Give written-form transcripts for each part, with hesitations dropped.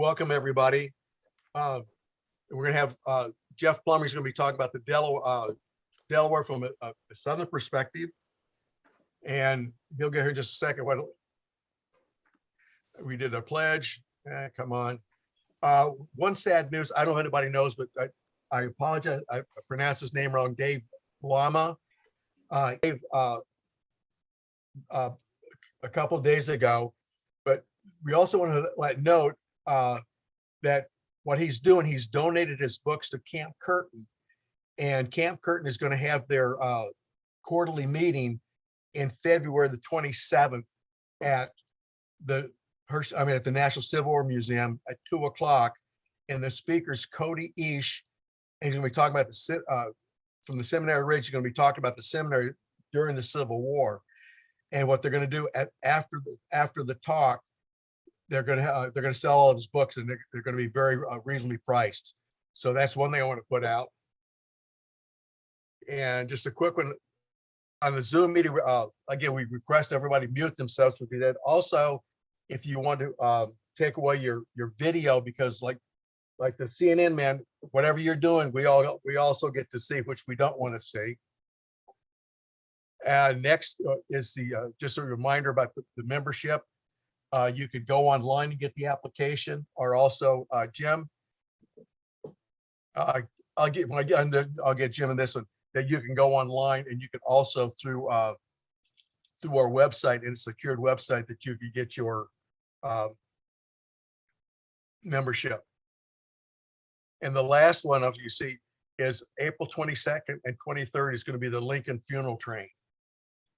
welcome everybody. We're going to have Jeff Plummer is going to be talking about the Delaware from a Southern perspective. And he'll get here in just a second. We did our pledge. Come on. One sad news. I don't know if anybody knows, but I apologize. I pronounced his name wrong. Dave Plummer. Dave, a couple of days ago, but we also want to let note that what he's doing, he's donated his books to Camp Curtin, and Camp Curtin is going to have their quarterly meeting in February the 27th at the National Civil War Museum at 2 o'clock. And the speaker's Cody Ish, and he's going to be talking about from the Seminary Ridge. He's going to be talking about the seminary during the Civil War, and what they're going to do after the talk. They're going to sell all of his books, and they're going to be very reasonably priced. So that's one thing I want to put out. And just a quick one on the Zoom meeting. Again, we request everybody mute themselves if you did. Also, if you want to take away your video, because like the CNN man, whatever you're doing, we also get to see, which we don't want to see. Next is just a reminder about the membership. You could go online and get the application, or also Jim. I'll get Jim in this one, that you can go online, and you can also through our website, and a secured website, that you can get your membership. And the last one of you see is April 22nd and 23rd is going to be the Lincoln funeral train.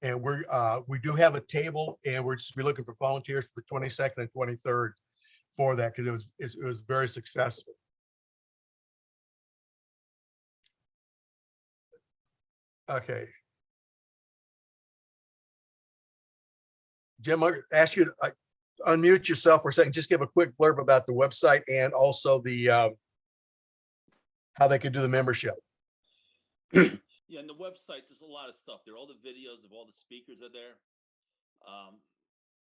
And we do have a table, and we're just be looking for volunteers for the 22nd and 23rd for that, because it was very successful. Okay. Jim, I'll ask you to unmute yourself for a second. Just give a quick blurb about the website, and also the how they could do the membership. Yeah, and the website, there's a lot of stuff there. All the videos of all the speakers are there.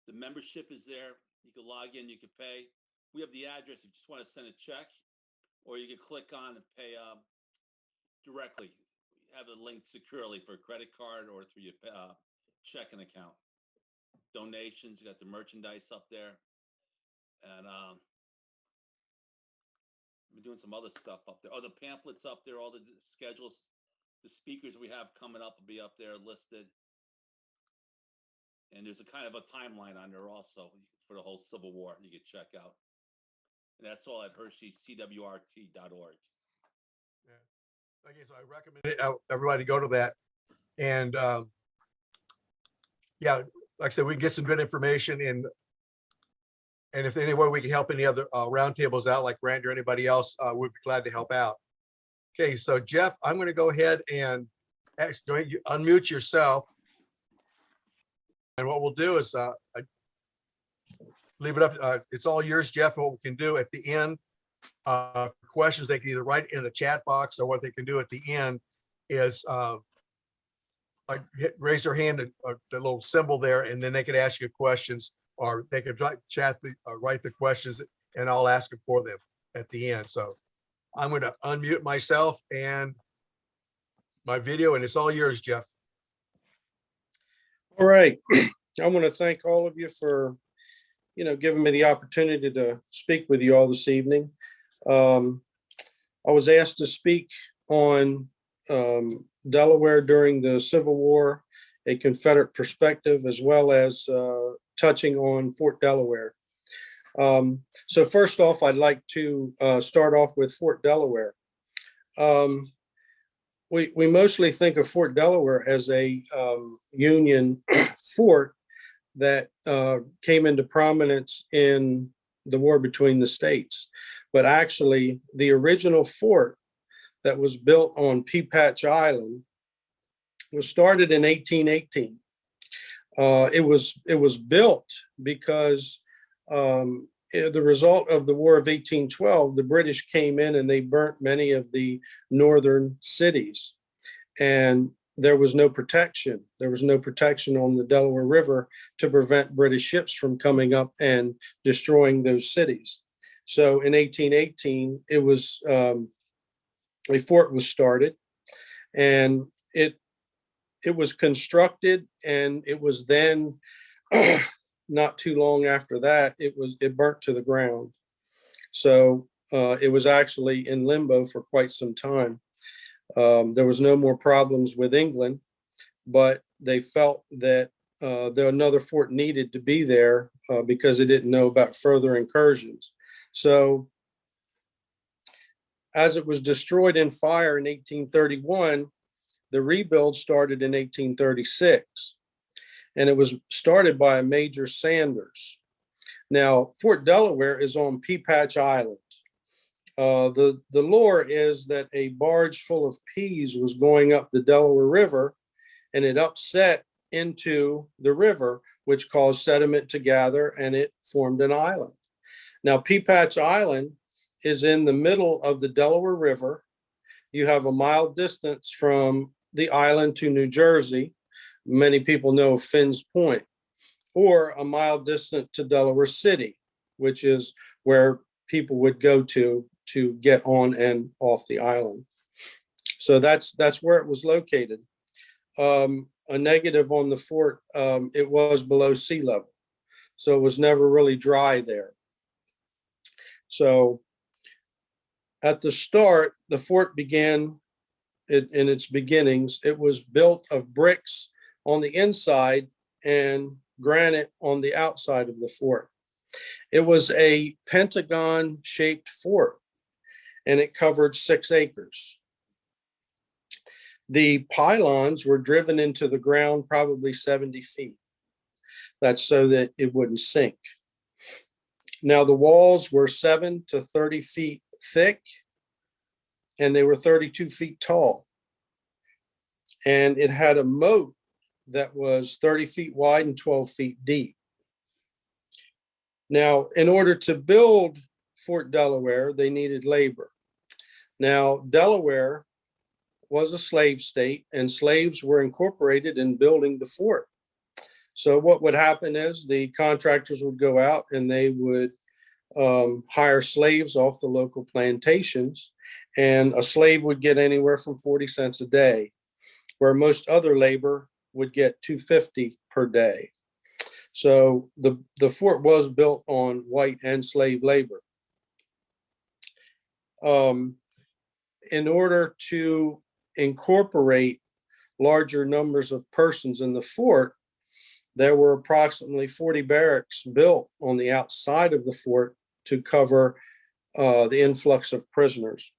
The membership is there. You can log in, you can pay. We have the address if you just want to send a check, or you can click on and pay directly. We have a link securely for a credit card or through your checking account. Donations, you got the merchandise up there. And we're doing some other stuff up there. Oh, the pamphlets up there, all the schedules. The speakers we have coming up will be up there listed. And there's a kind of a timeline on there also for the whole Civil War you can check out. And that's all at hersheycwrt.org. Yeah. Okay, so I recommend everybody go to that. And yeah, like I said, we can get some good information, and if any way we can help any other roundtables out, like Randy or anybody else, we'd be glad to help out. Okay, so Jeff, I'm going to go ahead and actually unmute yourself. And what we'll do is leave it up. It's all yours, Jeff. What we can do at the end, questions they can either write in the chat box, or what they can do at the end is raise their hand, the little symbol there, and then they could ask you questions, or they could write the questions, and I'll ask them for them at the end. So I'm going to unmute myself and my video, and it's all yours, Jeff. All right. I want to thank all of you for, giving me the opportunity to speak with you all this evening. I was asked to speak on Delaware during the Civil War, a Confederate perspective, as well as touching on Fort Delaware. So first off, I'd like to start off with Fort Delaware. We mostly think of Fort Delaware as a Union fort that came into prominence in the war between the states. But actually, the original fort that was built on Pea Patch Island was started in 1818. It was built because the result of the War of 1812, the British came in and they burnt many of the northern cities, and there was no protection. There was no protection on the Delaware River to prevent British ships from coming up and destroying those cities. So in 1818, it was a fort was started, and it was constructed, and it was then not too long after that, it burnt to the ground. So it was actually in limbo for quite some time. There was no more problems with England, but they felt that another fort needed to be there because they didn't know about further incursions. So as it was destroyed in fire in 1831, the rebuild started in 1836, and it was started by a Major Sanders. Now, Fort Delaware is on Pea Patch Island. The lore is that a barge full of peas was going up the Delaware River, and it upset into the river, which caused sediment to gather, and it formed an island. Now, Pea Patch Island is in the middle of the Delaware River. You have a mile distance from the island to New Jersey. Many people know of Finn's Point, or a mile distant to Delaware City, which is where people would go to get on and off the island. So that's where it was located. A negative on the fort, it was below sea level, so it was never really dry there. So at the start, the fort began in its beginnings. It was built of bricks on the inside and granite on the outside of the fort. It was a pentagon-shaped fort, and it covered 6 acres. The pylons were driven into the ground probably 70 feet. That's so that it wouldn't sink. Now, the walls were 7 to 30 feet thick, and they were 32 feet tall. And it had a moat that was 30 feet wide and 12 feet deep. Now, in order to build Fort Delaware, they needed labor. Now, Delaware was a slave state, and slaves were incorporated in building the fort. So what would happen is the contractors would go out and they would hire slaves off the local plantations, and a slave would get anywhere from 40 cents a day, where most other labor would get $2.50 per day. So the fort was built on white and slave labor. In order to incorporate larger numbers of persons in the fort, there were approximately 40 barracks built on the outside of the fort to cover the influx of prisoners.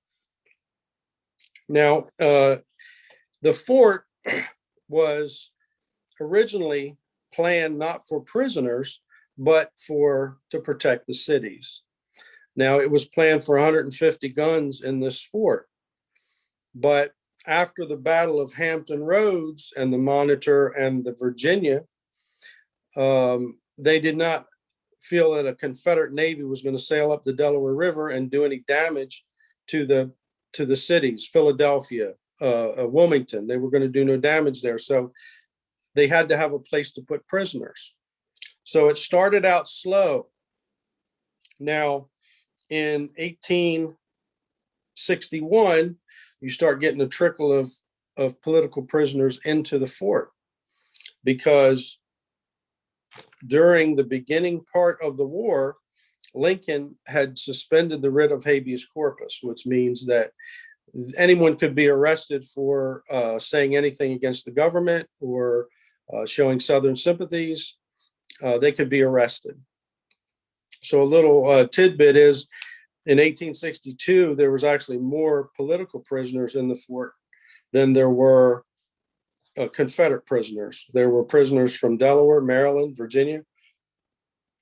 Now, the fort was originally planned not for prisoners, but to protect the cities. Now, it was planned for 150 guns in this fort, but after the Battle of Hampton Roads and the Monitor and the Virginia, they did not feel that a Confederate Navy was going to sail up the Delaware River and do any damage to the cities, Philadelphia, Wilmington. They were going to do no damage there. So they had to have a place to put prisoners. So it started out slow. Now, in 1861, you start getting a trickle of political prisoners into the fort, because during the beginning part of the war, Lincoln had suspended the writ of habeas corpus, which means that anyone could be arrested for saying anything against the government or showing Southern sympathies. They could be arrested. So a little tidbit is, in 1862, there was actually more political prisoners in the fort than there were Confederate prisoners. There were prisoners from Delaware, Maryland, Virginia,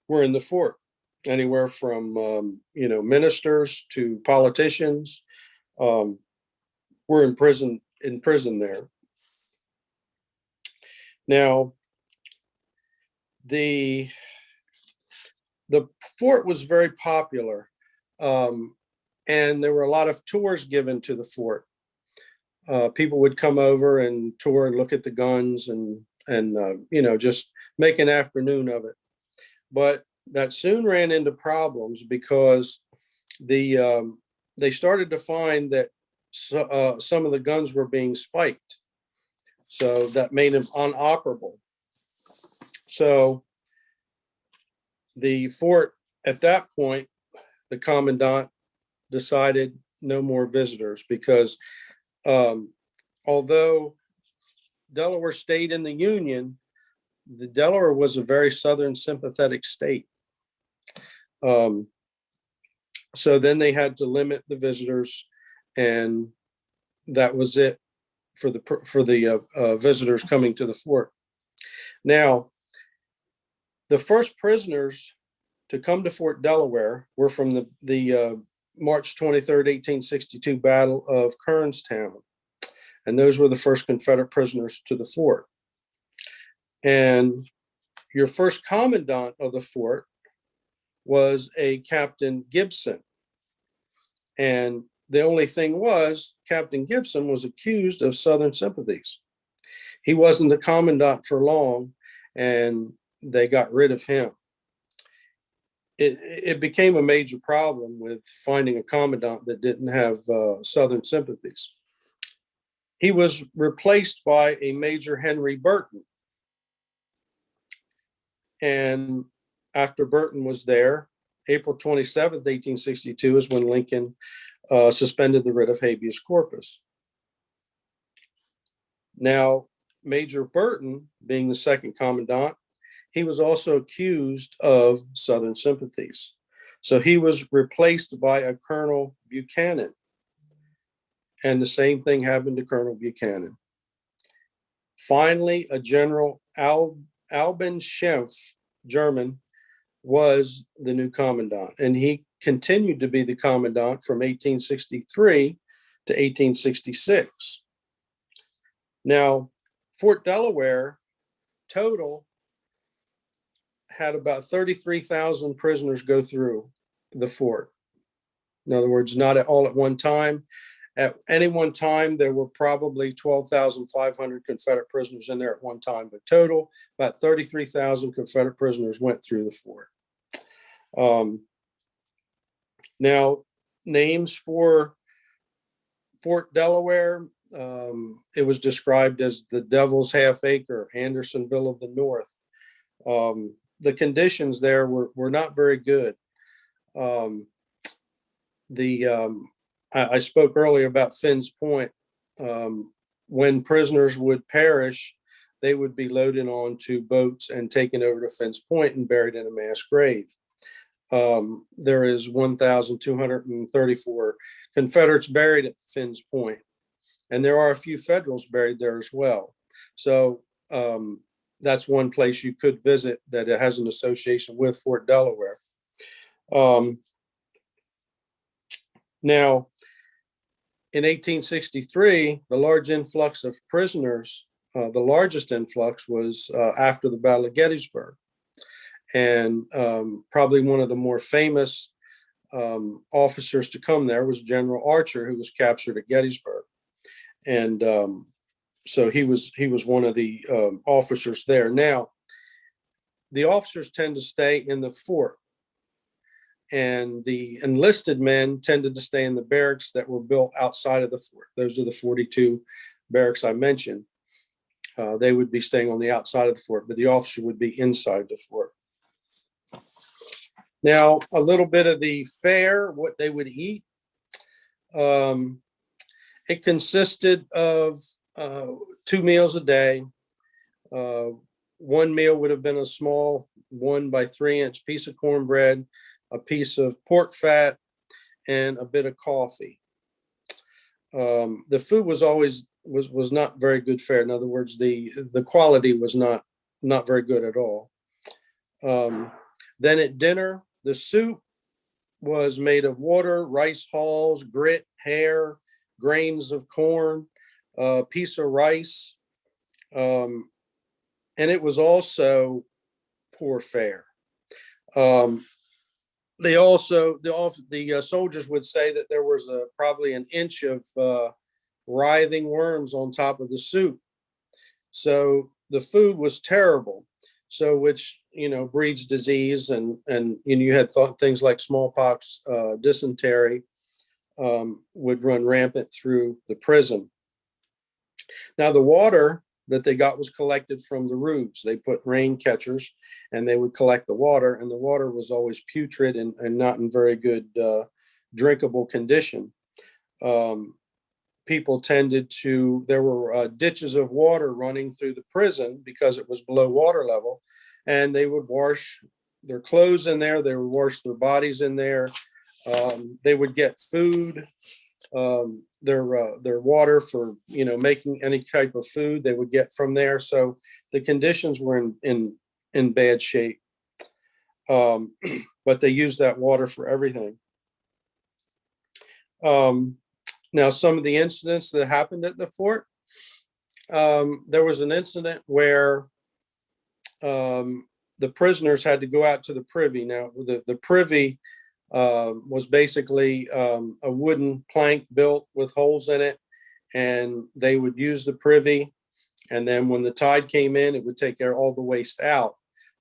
were in the fort. Anywhere from ministers to politicians were in prison there. Now, the fort was very popular, and there were a lot of tours given to the fort. People would come over and tour and look at the guns and just make an afternoon of it. But that soon ran into problems, because they started to find that some of the guns were being spiked. So that made them unoperable. So the fort, at that point, the commandant decided no more visitors because although Delaware stayed in the Union, the Delaware was a very Southern sympathetic state. So then they had to limit the visitors, and that was it for the visitors coming to the fort. Now, the first prisoners to come to Fort Delaware were from the March 23rd, 1862 Battle of Kernstown. And those were the first Confederate prisoners to the fort. And your first commandant of the fort was a Captain Gibson. And the only thing was, Captain Gibson was accused of Southern sympathies. He wasn't the commandant for long, and they got rid of him. It became a major problem with finding a commandant that didn't have Southern sympathies. He was replaced by a Major Henry Burton. And after Burton was there, April 27th, 1862 is when Lincoln suspended the writ of habeas corpus. Now, Major Burton, being the second commandant, he was also accused of Southern sympathies. So he was replaced by a Colonel Buchanan. And the same thing happened to Colonel Buchanan. Finally, a General Albin Schimpf, German, was the new commandant. And he continued to be the commandant from 1863 to 1866. Now, Fort Delaware total had about 33,000 prisoners go through the fort. In other words, not all at one time. At any one time, there were probably 12,500 Confederate prisoners in there at one time, but total, about 33,000 Confederate prisoners went through the fort. Now, names for Fort Delaware, it was described as the Devil's Half Acre, Andersonville of the North. The conditions there were not very good. I spoke earlier about Finn's Point. When prisoners would perish, they would be loaded onto boats and taken over to Finn's Point and buried in a mass grave. There is 1,234 Confederates buried at Finn's Point, and there are a few Federals buried there as well. So that's one place you could visit that it has an association with Fort Delaware. Now, in 1863, the large influx of prisoners, the largest influx was after the Battle of Gettysburg. And probably one of the more famous officers to come there was General Archer, who was captured at Gettysburg. And so he was one of the officers there. Now, the officers tend to stay in the fort, and the enlisted men tended to stay in the barracks that were built outside of the fort. Those are the 42 barracks I mentioned. They would be staying on the outside of the fort, but the officer would be inside the fort. Now, a little bit of the fare, what they would eat. It consisted of 2 meals a day. One meal would have been a small 1 by 3 inch piece of cornbread, a piece of pork fat, and a bit of coffee. The food was always was not very good fare. In other words, the quality was not very good at all. Then at dinner, the soup was made of water, rice hulls, grit, hair, grains of corn, a piece of rice, and it was also poor fare. They also, the soldiers would say that there was probably an inch of writhing worms on top of the soup. So the food was terrible. So which breeds disease, and you had things like smallpox, dysentery would run rampant through the prison. Now, the water that they got was collected from the roofs. They put rain catchers and they would collect the water, and the water was always putrid and not in very good drinkable condition. People tended to, there were ditches of water running through the prison because it was below water level, and they would wash their clothes in there, they would wash their bodies in there. They would get food, their water for making any type of food they would get from there. So the conditions were in bad shape, but they used that water for everything. Now, some of the incidents that happened at the fort, there was an incident where the prisoners had to go out to the privy. Now, the privy was basically a wooden plank built with holes in it, and they would use the privy, and then when the tide came in, it would take all the waste out.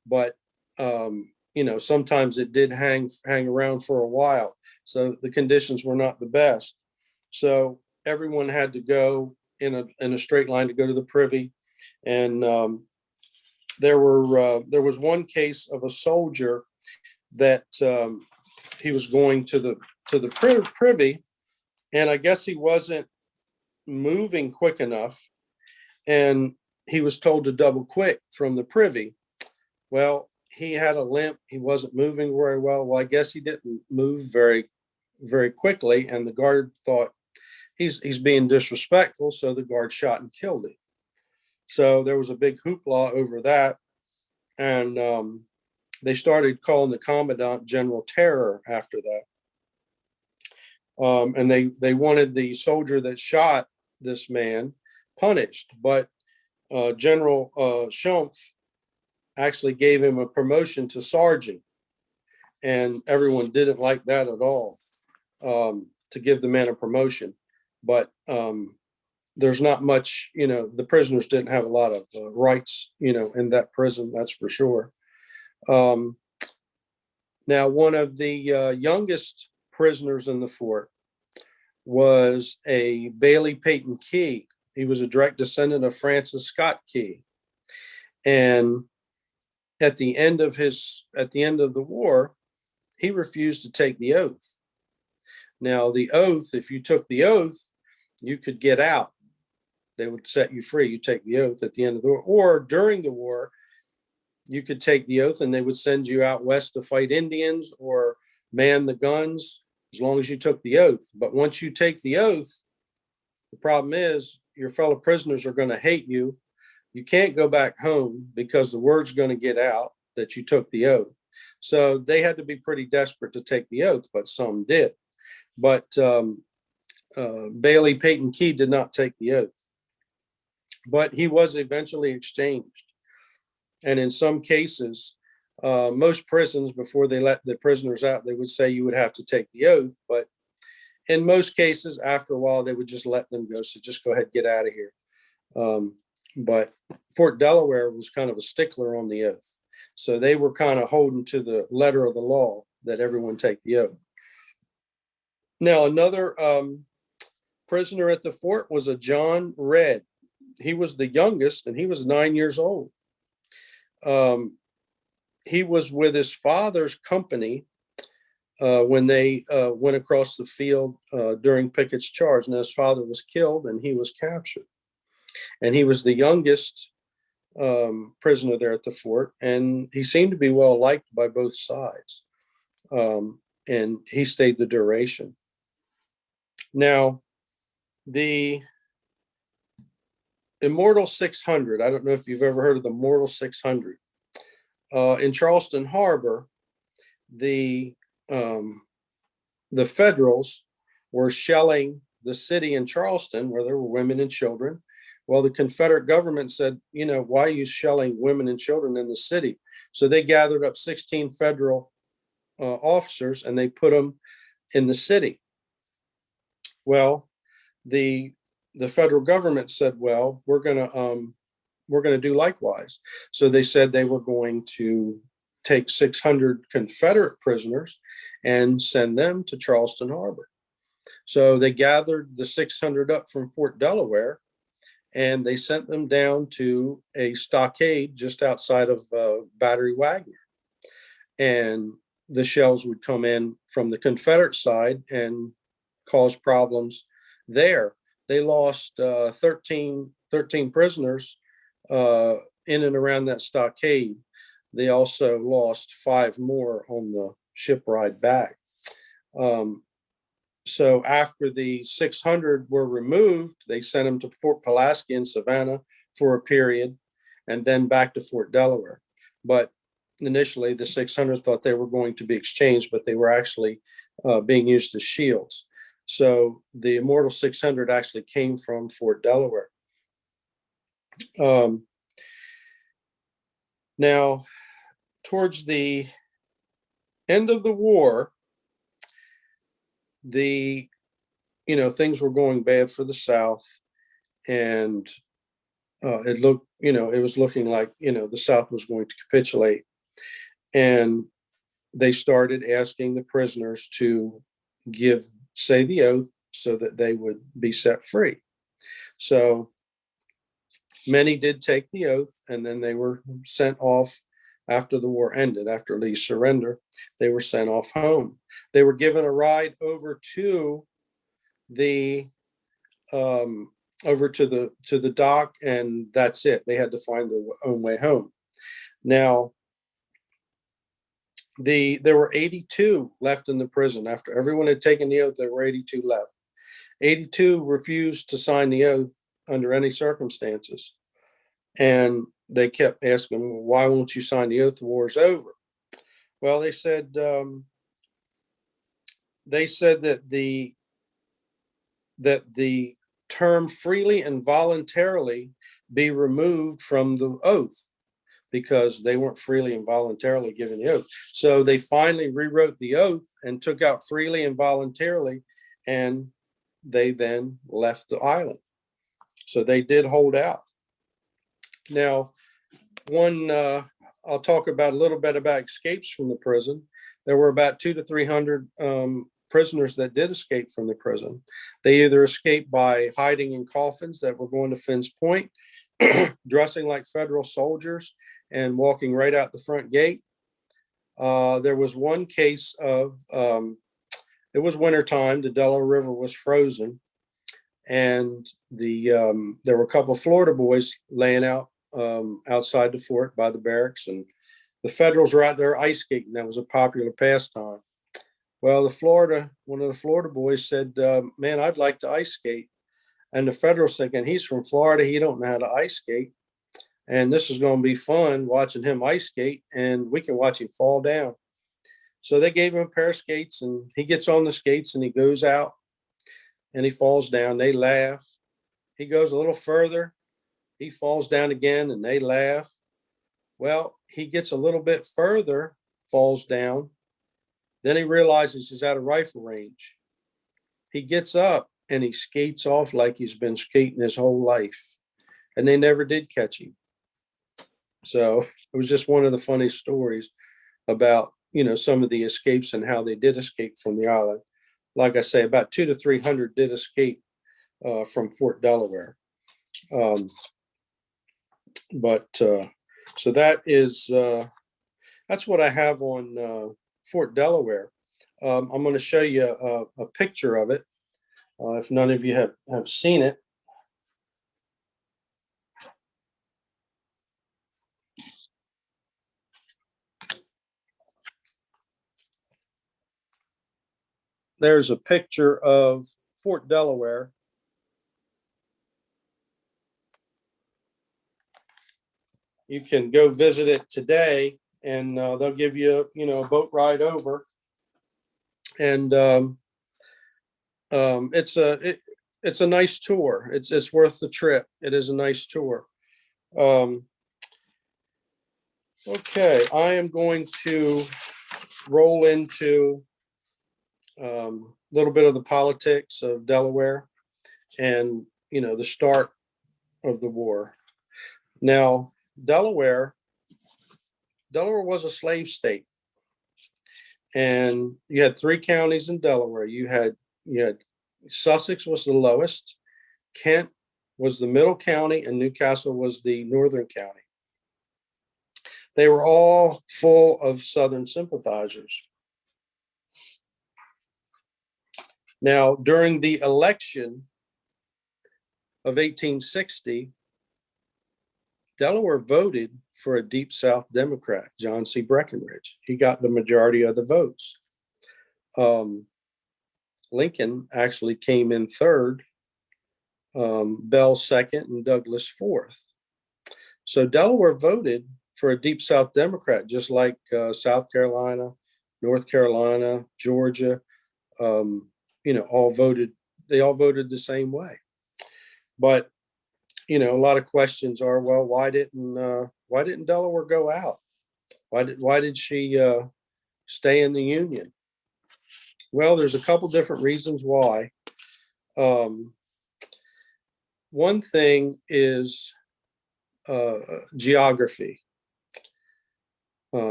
But sometimes it did hang around for a while, so the conditions were not the best. So everyone had to go in a straight line to go to the privy, and there was one case of a soldier that he was going to the privy, and I guess he wasn't moving quick enough, and he was told to double quick from the privy. Well, he had a limp. He wasn't moving very well. Well, I guess he didn't move very, very quickly, and the guard thought he's being disrespectful, so the guard shot and killed him. So there was a big hoopla over that, and they started calling the commandant General Terror after that. And they wanted the soldier that shot this man punished, but General Schumpf actually gave him a promotion to sergeant, and everyone didn't like that at all, to give the man a promotion. But there's not much, the prisoners didn't have a lot of rights, in that prison, that's for sure. Now, one of the youngest prisoners in the fort was a Bailey Payton Key. He was a direct descendant of Francis Scott Key. And at the end of the war, he refused to take the oath. Now, the oath, if you took the oath, you could get out. They would set you free. You take the oath at the end of the war, or during the war, you could take the oath and they would send you out west to fight Indians or man the guns, as long as you took the oath. But once you take the oath, the problem is your fellow prisoners are going to hate you. You can't go back home because the word's going to get out that you took the oath. So they had to be pretty desperate to take the oath, but some did. But Bailey Payton Key did not take the oath, but he was eventually exchanged. And in some cases, most prisons, before they let the prisoners out, they would say you would have to take the oath. But in most cases, after a while, they would just let them go. So just go ahead, get out of here. But Fort Delaware was kind of a stickler on the oath. So they were kind of holding to the letter of the law that everyone take the oath. Now, another prisoner at the fort was a John Red. He was the youngest, and he was 9 years old. He was with his father's company when they went across the field during Pickett's charge. And his father was killed and he was captured. And he was the youngest prisoner there at the fort, and he seemed to be well liked by both sides. And he stayed the duration. Now, the Immortal 600, I don't know if you've ever heard of the Immortal 600. In Charleston Harbor, the Federals were shelling the city in Charleston where there were women and children. Well, the Confederate government said, why are you shelling women and children in the city? So they gathered up 16 federal officers and they put them in the city. Well, the federal government said, well, we're going to were going to do likewise. So they said they were going to take 600 Confederate prisoners and send them to Charleston Harbor. So they gathered the 600 up from Fort Delaware, and they sent them down to a stockade just outside of Battery Wagner. And the shells would come in from the Confederate side and cause problems there. They lost 13 prisoners in and around that stockade. They also lost 5 more on the ship ride back. So after the 600 were removed, they sent them to Fort Pulaski in Savannah for a period, and then back to Fort Delaware. But initially, the 600 thought they were going to be exchanged, but they were actually being used as shields. So the Immortal 600 actually came from Fort Delaware. Now, towards the end of the war, things were going bad for the South, and it was looking like, the South was going to capitulate. And they started asking the prisoners to say the oath so that they would be set free. So many did take the oath, and then they were sent off after the war ended. After Lee's surrender, they were sent off home. They were given a ride over to the dock, and that's it. They had to find their own way home. Now, there were 82 left in the prison. After everyone had taken the oath, there were 82 left. 82 refused to sign the oath under any circumstances. And they kept asking, why won't you sign the oath? The war's over. Well, they said that the term freely and voluntarily be removed from the oath, because they weren't freely and voluntarily given the oath. So they finally rewrote the oath and took out freely and voluntarily, and they then left the island. So they did hold out. Now, I'll talk about a little bit about escapes from the prison. There were about 200 to 300 prisoners that did escape from the prison. They either escaped by hiding in coffins that were going to Finn's Point, dressing like Federal soldiers, and walking right out the front gate. There was one case of, it was wintertime, the Delaware River was frozen, and there were a couple of Florida boys laying out outside the fort by the barracks, and the Federals were out there ice skating. That was a popular pastime. Well, one of the Florida boys said, man, I'd like to ice skate. And the Federals thinking, he's from Florida, he don't know how to ice skate, and this is going to be fun watching him ice skate, and we can watch him fall down. So they gave him a pair of skates, and he gets on the skates and he goes out and he falls down. They laugh. He goes a little further. He falls down again, and they laugh. Well, he gets a little bit further, falls down. Then he realizes he's out of rifle range. He gets up and he skates off like he's been skating his whole life, and they never did catch him. So it was just one of the funny stories about, some of the escapes and how they did escape from the island. Like I say, about 200 to 300 did escape from Fort Delaware. So that's what I have on Fort Delaware. I'm going to show you a picture of it, if none of you have seen it. There's a picture of Fort Delaware. You can go visit it today, and they'll give you, a boat ride over. And it's a nice tour. It's worth the trip. It is a nice tour. Okay, I am going to roll into a little bit of the politics of Delaware and, the start of the war. Now, Delaware was a slave state. And you had 3 counties in Delaware. You had Sussex was the lowest, Kent was the middle county, and Newcastle was the northern county. They were all full of Southern sympathizers. Now, during the election of 1860, Delaware voted for a Deep South Democrat, John C. Breckinridge. He got the majority of the votes. Lincoln actually came in third, Bell second, and Douglas fourth. So Delaware voted for a Deep South Democrat, just like South Carolina, North Carolina, Georgia, all voted. They all voted the same way. But a lot of questions are, well, why didn't Delaware go out? Why did she stay in the Union? Well, there's a couple different reasons why. One thing is geography.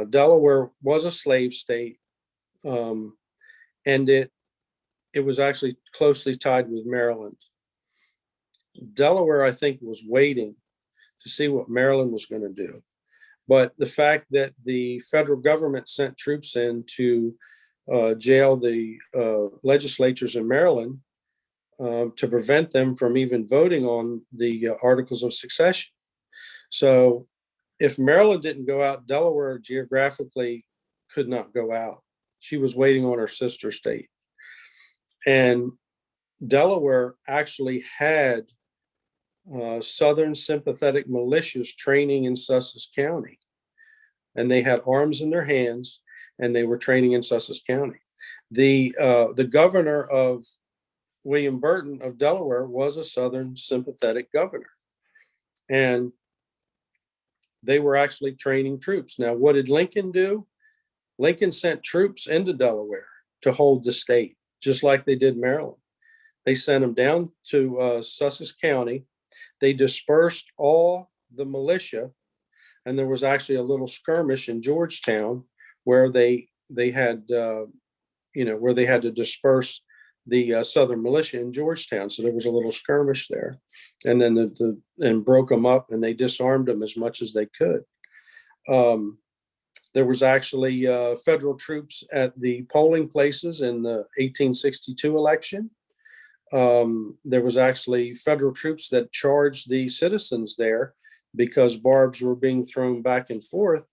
Delaware was a slave state, and it was actually closely tied with Maryland. Delaware, I think, was waiting to see what Maryland was going to do. But the fact that the federal government sent troops in to jail the legislatures in Maryland to prevent them from even voting on the Articles of Succession. So if Maryland didn't go out, Delaware geographically could not go out. She was waiting on her sister state. And Delaware actually had Southern sympathetic militias training in Sussex County, and they had arms in their hands, and they were training in Sussex County. The governor of William Burton of Delaware was a Southern sympathetic governor, and they were actually training troops. Now, what did Lincoln do? Lincoln sent troops into Delaware to hold the state, just like they did Maryland. They sent them down to Sussex County. They dispersed all the militia, and there was actually a little skirmish in Georgetown where they had where they had to disperse the Southern militia in Georgetown. So there was a little skirmish there, and then and broke them up, and they disarmed them as much as they could. There was actually federal troops at the polling places in the 1862 election. There was actually federal troops that charged the citizens there because barbs were being thrown back and forth.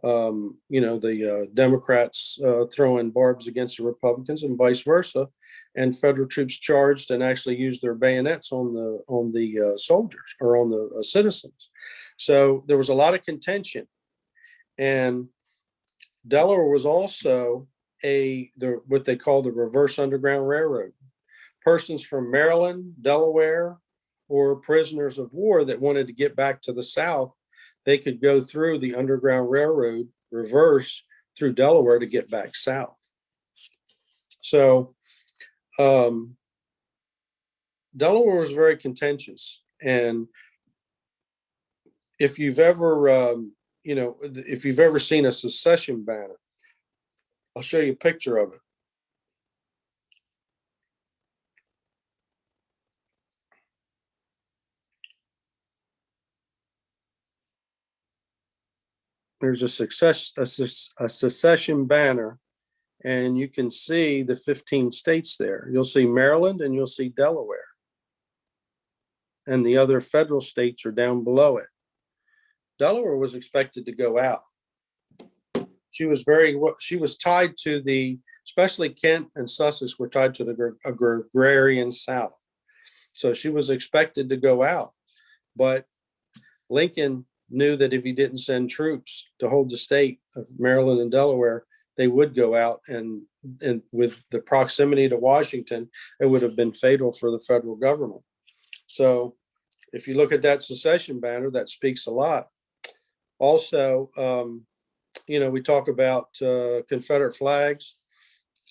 The Democrats throwing barbs against the Republicans and vice versa, and federal troops charged and actually used their bayonets on the soldiers or on the citizens. So there was a lot of contention, and Delaware was also what they call the reverse Underground Railroad. Persons from Maryland, Delaware, or prisoners of war that wanted to get back to the South, they could go through the Underground Railroad reverse through Delaware to get back south. So Delaware was very contentious. And if you've ever, if you've ever seen a secession banner, I'll show you a picture of it. There's a secession banner, and you can see the 15 states there. You'll see Maryland and you'll see Delaware. And the other federal states are down below it. Delaware was expected to go out. She was tied to especially Kent and Sussex were tied to the agrarian South. So she was expected to go out. But Lincoln knew that if he didn't send troops to hold the state of Maryland and Delaware, they would go out, and with the proximity to Washington, it would have been fatal for the federal government. So if you look at that secession banner, that speaks a lot. Also, we talk about Confederate flags.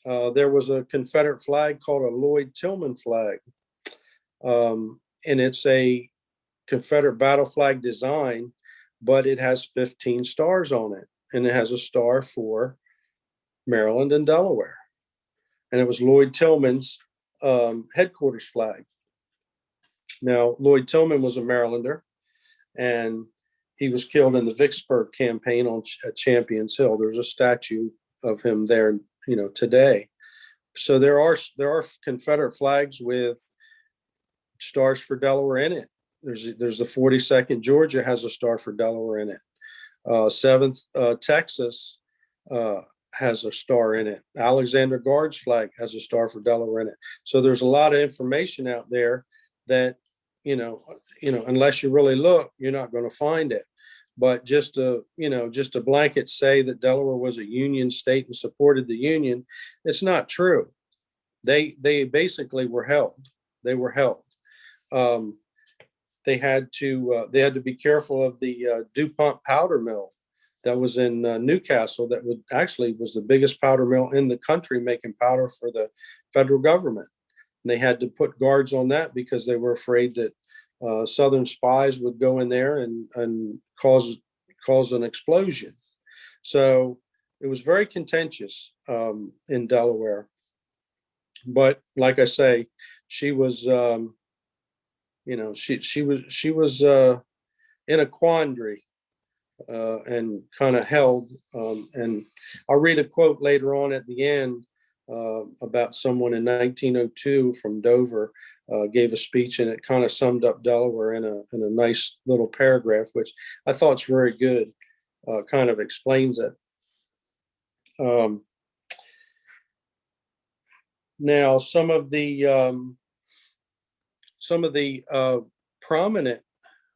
There was a Confederate flag called a Lloyd Tillman flag. And it's a Confederate battle flag design, but it has 15 stars on it. And it has a star for Maryland and Delaware. And it was Lloyd Tillman's headquarters flag. Now, Lloyd Tillman was a Marylander, and he was killed in the Vicksburg campaign at Champions Hill. There's a statue of him there, today. So there are Confederate flags with stars for Delaware in it. There's the 42nd Georgia has a star for Delaware in it. 7th Texas has a star in it. Alexander Guard's flag has a star for Delaware in it. So there's a lot of information out there that, unless you really look, you're not going to find it. But just to blanket say that Delaware was a Union state and supported the Union, it's not true. They basically were held. They were held. They had to be careful of the Dupont powder mill that was in Newcastle. That was the biggest powder mill in the country, making powder for the federal government. And they had to put guards on that because they were afraid that Southern spies would go in there and cause an explosion. So it was very contentious in Delaware. But like I say, she was, she was in a quandary and kind of held. And I'll read a quote later on at the end about someone in 1902 from Dover gave a speech, and it kind of summed up Delaware in a nice little paragraph, which I thought is very good. Kind of explains it. Now, some of the prominent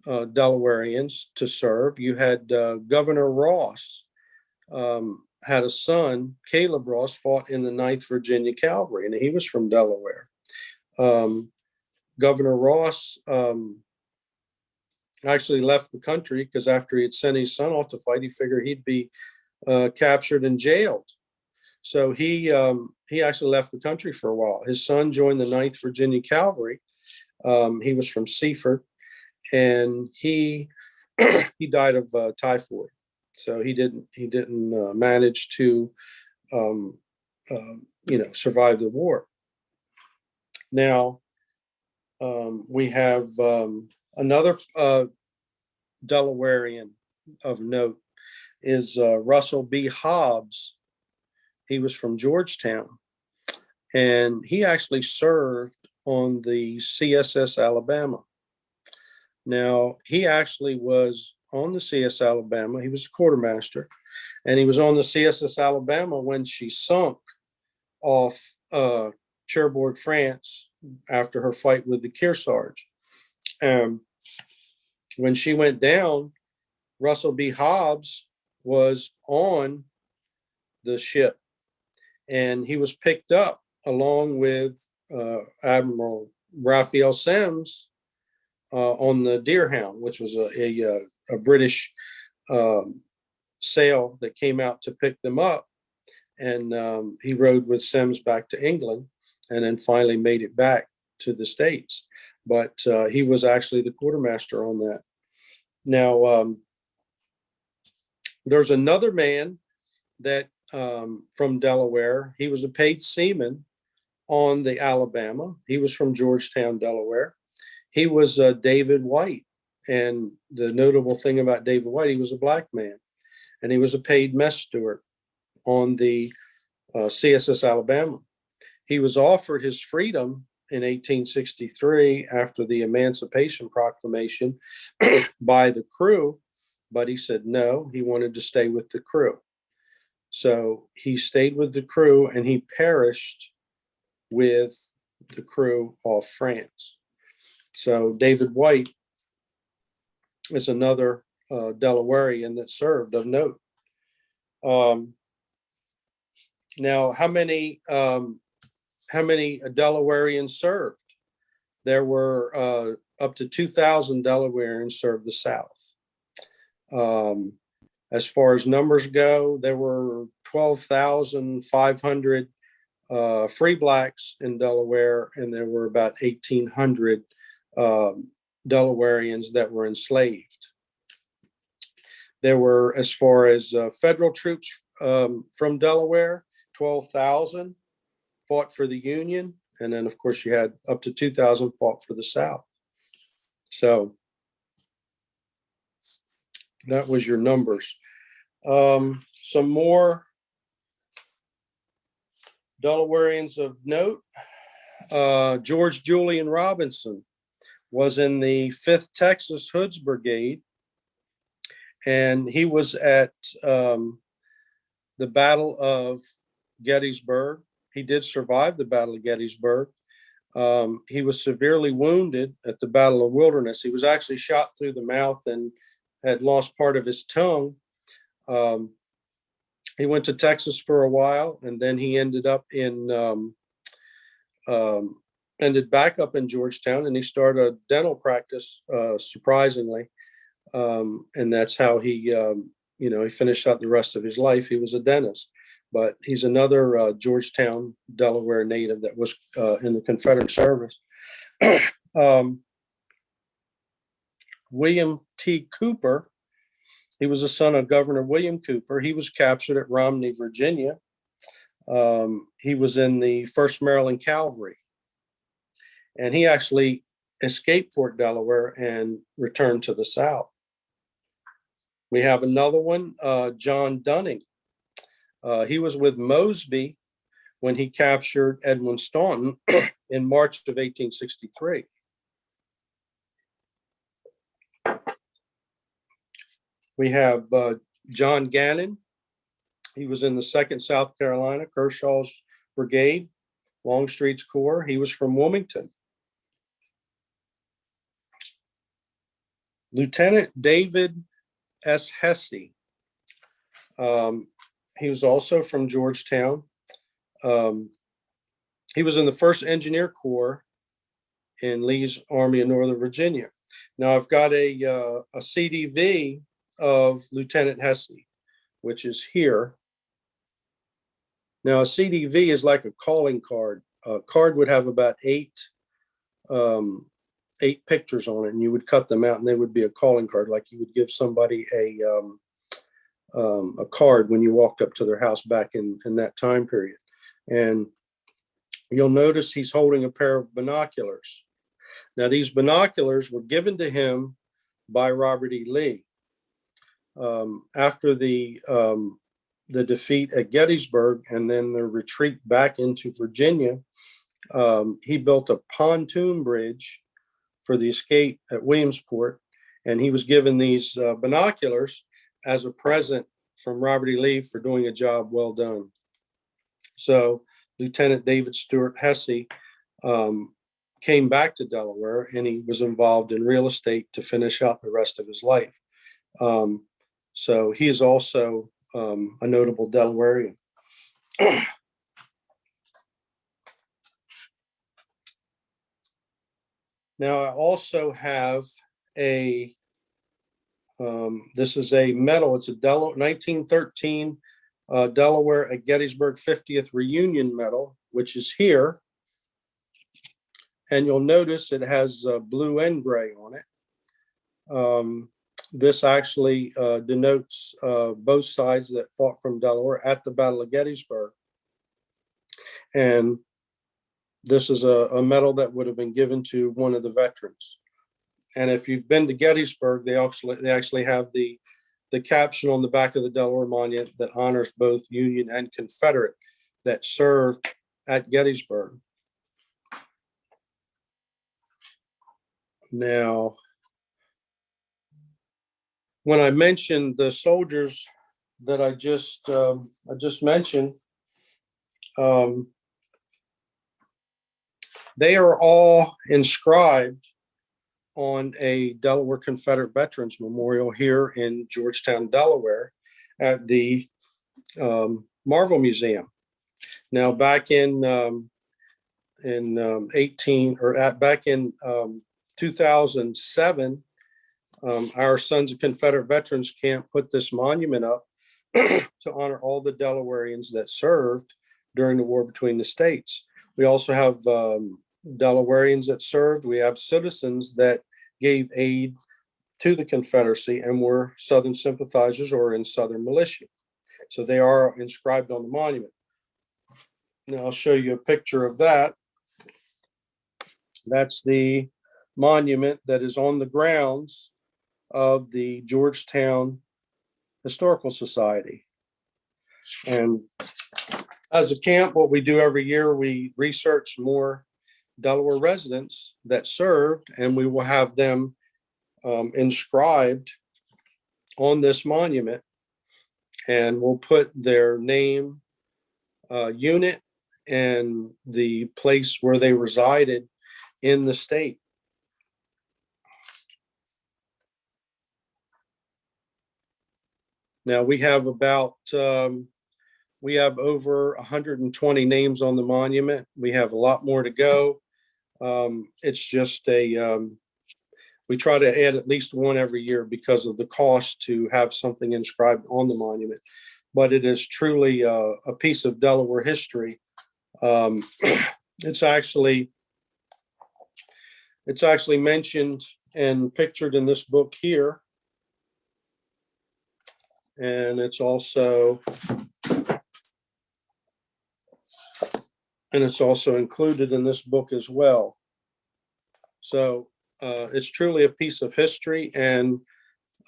Delawareans to serve, you had Governor Ross had a son, Caleb Ross, fought in the 9th Virginia Cavalry, and he was from Delaware. Governor Ross actually left the country because after he had sent his son off to fight, he figured he'd be captured and jailed. So he actually left the country for a while. His son joined the 9th Virginia Cavalry. He was from Seaford, and he died of typhoid. So he didn't manage to survive the war. Now we have another Delawarean of note is Russell B. Hobbs. He was from Georgetown, and he actually served on the CSS Alabama. Now, he actually was on the CS Alabama. He was a quartermaster, and he was on the CSS Alabama when she sunk off Cherbourg, France, after her fight with the Kearsarge. When she went down, Russell B. Hobbs was on the ship, and he was picked up along with Admiral Raphael Semmes on the Deerhound, which was a British sail that came out to pick them up. And he rode with Semmes back to England, and then finally made it back to the States. But he was actually the quartermaster on that. Now, there's another man that from Delaware. He was a paid seaman on the Alabama. He was from Georgetown, Delaware. He was David White. And the notable thing about David White, he was a black man, and he was a paid mess steward on the CSS Alabama. He was offered his freedom in 1863 after the Emancipation Proclamation by the crew, but he said no, he wanted to stay with the crew. So he stayed with the crew, and he perished with the crew off France. So David White is another Delawarean that served of note. Now, how many Delawareans served? There were up to 2,000 Delawareans served the South. As far as numbers go, there were 12,500 free blacks in Delaware, and there were about 1,800 Delawareans that were enslaved. There were, as far as federal troops from Delaware, 12,000 fought for the Union. And then, of course, you had up to 2,000 fought for the South. So that was your numbers. Some more Delawareans of note. George Julian Robinson was in the 5th Texas Hoods Brigade, and he was at the Battle of Gettysburg. He did survive the Battle of Gettysburg. He was severely wounded at the Battle of Wilderness. He was actually shot through the mouth and had lost part of his tongue. He went to Texas for a while, and then he ended up ended back up in Georgetown, and he started a dental practice, surprisingly. And that's how he he finished out the rest of his life. He was a dentist, but he's another Georgetown, Delaware native that was in the Confederate service. William T. Cooper, he was a son of Governor William Cooper. He was captured at Romney, Virginia. He was in the 1st Maryland Cavalry, and he actually escaped Fort Delaware and returned to the South. We have another one, John Dunning. He was with Mosby when he captured Edwin Staunton in March of 1863. We have John Gannon. He was in the 2nd South Carolina, Kershaw's Brigade, Longstreet's Corps. He was from Wilmington. Lieutenant David S. Hesse. He was also from Georgetown. He was in the 1st Engineer Corps in Lee's Army of Northern Virginia. Now I've got a CDV of Lieutenant Hesse, which is here. Now a CDV is like a calling card. A card would have about 8 pictures on it, and you would cut them out, and they would be a calling card, like you would give somebody a card when you walked up to their house back in that time period. And you'll notice he's holding a pair of binoculars. Now these binoculars were given to him by Robert E. Lee. After the defeat at Gettysburg and then the retreat back into Virginia, he built a pontoon bridge for the escape at Williamsport, and he was given these binoculars as a present from Robert E. Lee for doing a job well done. So Lieutenant David Stewart Hesse came back to Delaware, and he was involved in real estate to finish out the rest of his life. So he is also a notable Delawarean. Now I also have this is a medal. It's a 1913 Delaware at Gettysburg 50th Reunion Medal, which is here. And you'll notice it has blue and gray on it. This actually denotes both sides that fought from Delaware at the Battle of Gettysburg. And this is a medal that would have been given to one of the veterans. And if you've been to Gettysburg, they actually have the caption on the back of the Delaware Monument that honors both Union and Confederate that served at Gettysburg. Now, when I mentioned the soldiers that I just mentioned, they are all inscribed on a Delaware Confederate Veterans Memorial here in Georgetown, Delaware, at the Marvel Museum. Now, back in 2007, our Sons of Confederate Veterans Camp put this monument up to honor all the Delawareans that served during the war between the states. We also have Delawareans that served. We have citizens that gave aid to the Confederacy and were Southern sympathizers or in Southern militia. So they are inscribed on the monument. Now I'll show you a picture of that. That's the monument that is on the grounds of the Georgetown Historical Society. And as a camp, what we do every year, we research more Delaware residents that served, and we will have them inscribed on this monument, and we'll put their name, unit, and the place where they resided in the state. Now we have we have over 120 names on the monument. We have a lot more to go. It's just we try to add at least one every year because of the cost to have something inscribed on the monument. But it is truly a piece of Delaware history. It's actually mentioned and pictured in this book here. And it's also included in this book as well. So it's truly a piece of history, and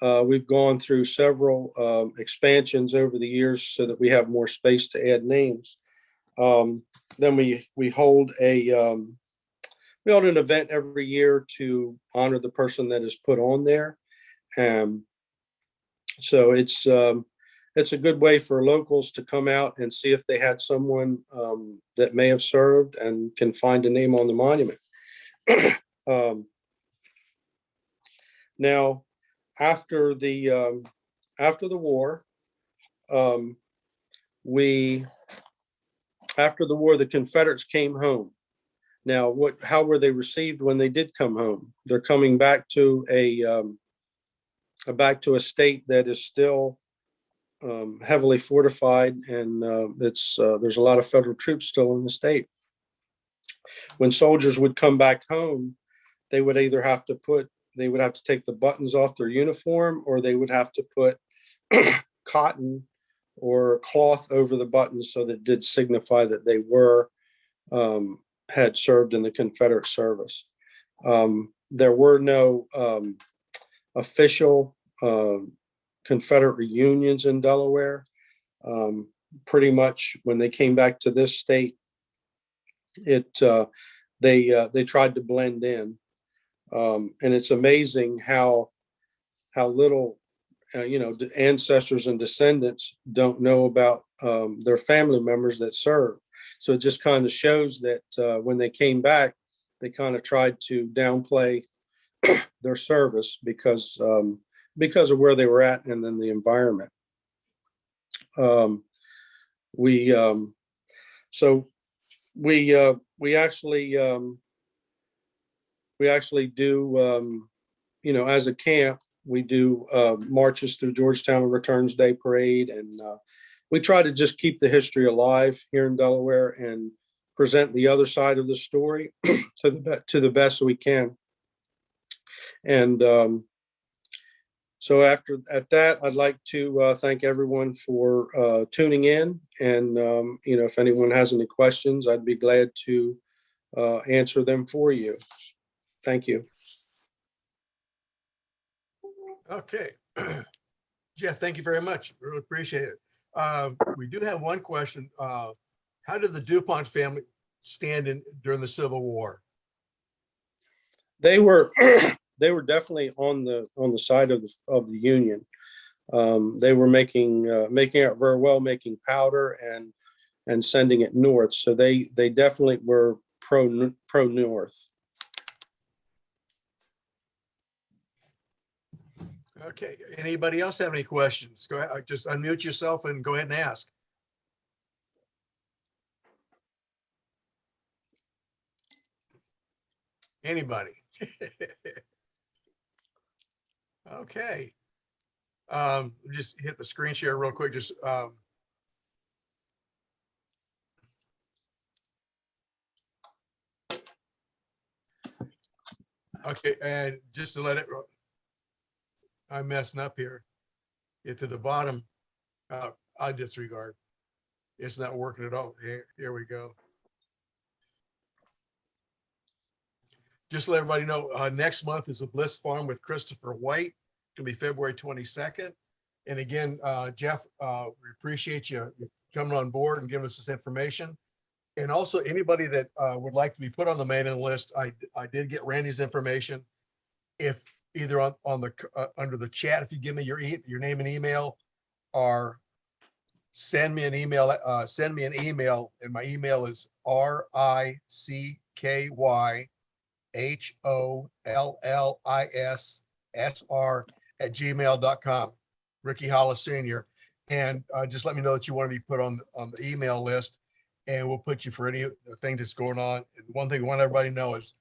we've gone through several expansions over the years so that we have more space to add names. Then we hold an event every year to honor the person that is put on there. So it's a good way for locals to come out and see if they had someone that may have served and can find a name on the monument. Now, after the war, the Confederates came home. Now, how were they received when they did come home? They're coming back to a state that is still heavily fortified, and there's a lot of federal troops still in the state. When soldiers would come back home, they would either have to take the buttons off their uniform, or they would have to put cotton or cloth over the buttons so that it did signify that they had served in the Confederate service. There were no official Confederate reunions in Delaware. Pretty much when they came back to this state, they tried to blend in, and it's amazing how little the ancestors and descendants don't know about their family members that served. So it just kind of shows that when they came back, they kind of tried to downplay their service because of where they were at and then the environment. We actually do, as a camp, we do marches through Georgetown Returns Day Parade, and we try to just keep the history alive here in Delaware and present the other side of the story to the best we can. And so at that, I'd like to thank everyone for tuning in. And, if anyone has any questions, I'd be glad to answer them for you. Thank you. Okay. Jeff, thank you very much. Really appreciate it. We do have one question. How did the Dupont family stand during the Civil War? They were definitely on the side of the Union. They were making it very well, making powder and sending it north. So they definitely were pro North. Okay. Anybody else have any questions? Go ahead. Just unmute yourself and go ahead and ask. Anybody? Okay. Just hit the screen share real quick. Just Okay, and just to let it, I'm messing up here. Get to the bottom, I disregard. It's not working at all. Here we go. Just to let everybody know, next month is a Bliss Farm with Christopher White. It's gonna be February 22nd. And again, Jeff, we appreciate you coming on board and giving us this information. And also anybody that would like to be put on the mailing list, I did get Randy's information. If either on the under the chat, if you give me your name and email, or send me an email, and my email is RICKYHOLLISSR@gmail.com. Ricky Hollis Senior. And just let me know that you want to be put on the email list, and we'll put you for any thing that's going on. And one thing we want everybody to know is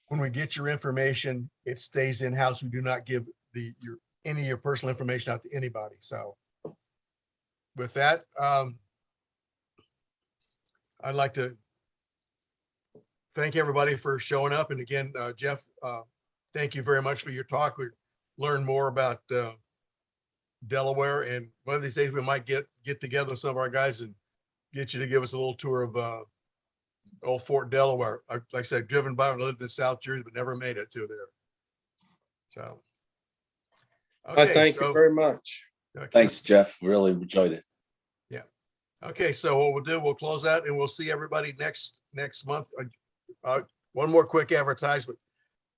when we get your information, it stays in-house. We do not give any of your personal information out to anybody. So with that, I'd like to thank everybody for showing up. And again, Jeff, thank you very much for your talk. We learned more about Delaware, and one of these days we might get together with some of our guys and get you to give us a little tour of old Fort Delaware. Like I said, driven by and lived in South Jersey, but never made it to there. So, I thank you very much. Okay. Thanks, Jeff. Really enjoyed it. Yeah. Okay. So what we'll do, we'll close out and we'll see everybody next month. One more quick advertisement.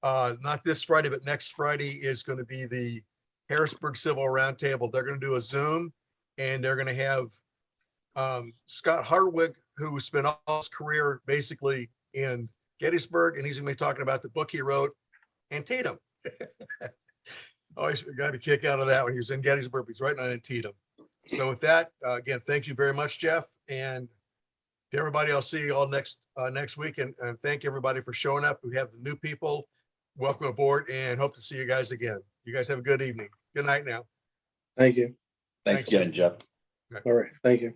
Not this Friday, but next Friday is going to be the Harrisburg Civil Roundtable. They're going to do a Zoom, and they're going to have Scott Hardwick, who spent all his career basically in Gettysburg, and he's going to be talking about the book he wrote, Antietam. Always got a kick out of that when he was in Gettysburg. He's writing on Antietam. So with that, again, thank you very much, Jeff, and to everybody. I'll see you all next week, and thank everybody for showing up. We have the new people. Welcome aboard, and hope to see you guys again. You guys have a good evening. Good night now. Thank you. Thanks Thanks. again, Jeff. All right. Thank you.